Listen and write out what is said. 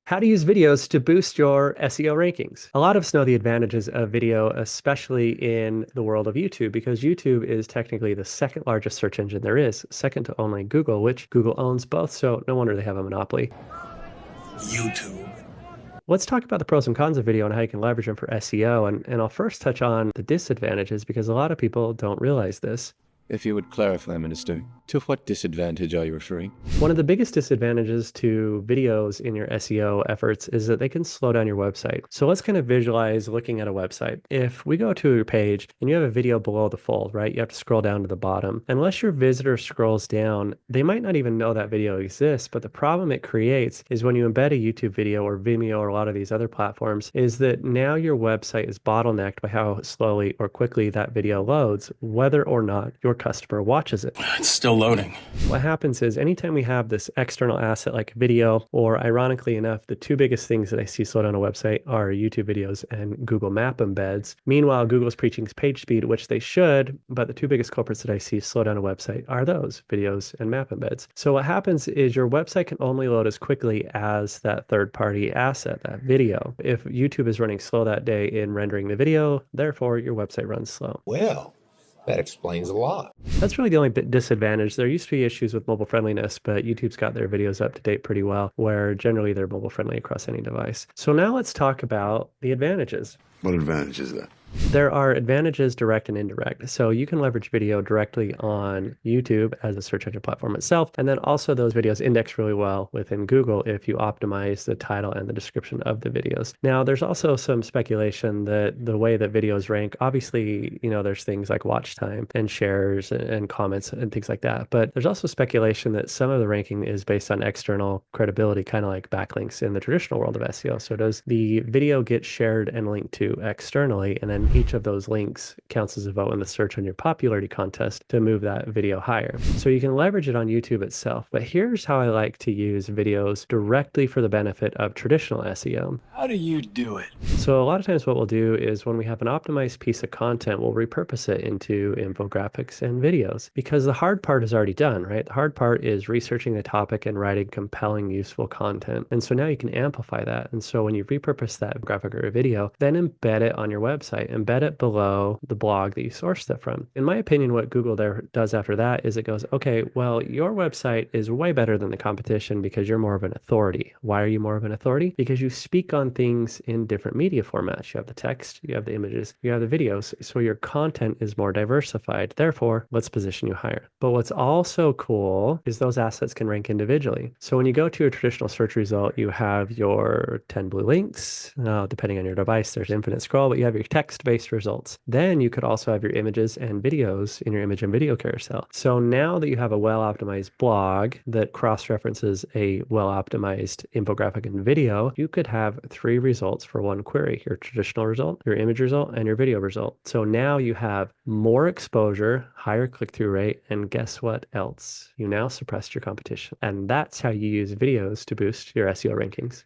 How to use videos to boost your SEO rankings. A lot of us know the advantages of video, especially in the world of YouTube, because YouTube is technically the second largest search engine there is, second to only Google, which Google owns both, so no wonder they have a monopoly. YouTube. Let's talk about the pros and cons of video and how you can leverage them for SEO. And I'll first touch on the disadvantages because a lot of people don't realize this. If you would clarify, Minister, to what disadvantage are you referring? One of the biggest disadvantages to videos in your SEO efforts is that they can slow down your website. So let's kind of visualize looking at a website. If we go to your page and you have a video below the fold, right? You have to scroll down to the bottom. Unless your visitor scrolls down, they might not even know that video exists. But the problem it creates is when you embed a YouTube video or Vimeo or a lot of these other platforms, is that now your website is bottlenecked by how slowly or quickly that video loads, whether or not your customer watches it. It's still loading. What happens is anytime we have this external asset like video, or ironically enough, the two biggest things that I see slow down a website are YouTube videos and Google Map embeds. Meanwhile, Google's preaching page speed, which they should, but the two biggest culprits that I see slow down a website are those videos and map embeds. So what happens is your website can only load as quickly as that third-party asset, that video. If YouTube is running slow that day in rendering the video, therefore your website runs slow. Well, that explains a lot. That's really the only disadvantage. There used to be issues with mobile friendliness, but YouTube's got their videos up to date pretty well, where generally they're mobile friendly across any device. So now let's talk about the advantages. What advantage is that? There are advantages direct and indirect. So you can leverage video directly on YouTube as a search engine platform itself. And then also those videos index really well within Google if you optimize the title and the description of the videos. Now, there's also some speculation that the way that videos rank, obviously, there's things like watch time and shares and comments and things like that. But there's also speculation that some of the ranking is based on external credibility, kind of like backlinks in the traditional world of SEO. So does the video get shared and linked to externally, and then each of those links counts as a vote in the search on your popularity contest to move that video higher. So you can leverage it on YouTube itself. But here's how I like to use videos directly for the benefit of traditional SEO. How do you do it? So a lot of times what we'll do is when we have an optimized piece of content, we'll repurpose it into infographics and videos because the hard part is already done, right? The hard part is researching the topic and writing compelling, useful content. And so now you can amplify that. And so when you repurpose that graphic or a video, then embed it on your website, embed it below the blog that you sourced it from. In my opinion, what Google there does after that is it goes, okay, well, your website is way better than the competition because you're more of an authority. Why are you more of an authority? Because you speak on things in different media formats. You have the text, you have the images, you have the videos. So your content is more diversified. Therefore, let's position you higher. But what's also cool is those assets can rank individually. So when you go to a traditional search result, you have your 10 blue links. Now, depending on your device, there's infinite scroll, but you have your text-based results. Then you could also have your images and videos in your image and video carousel. So now that you have a well-optimized blog that cross-references a well-optimized infographic and video, you could have 3 results for one query: your traditional result, your image result, and your video result. So now you have more exposure, higher click-through rate, and guess what else? You now suppressed your competition. And that's how you use videos to boost your SEO rankings.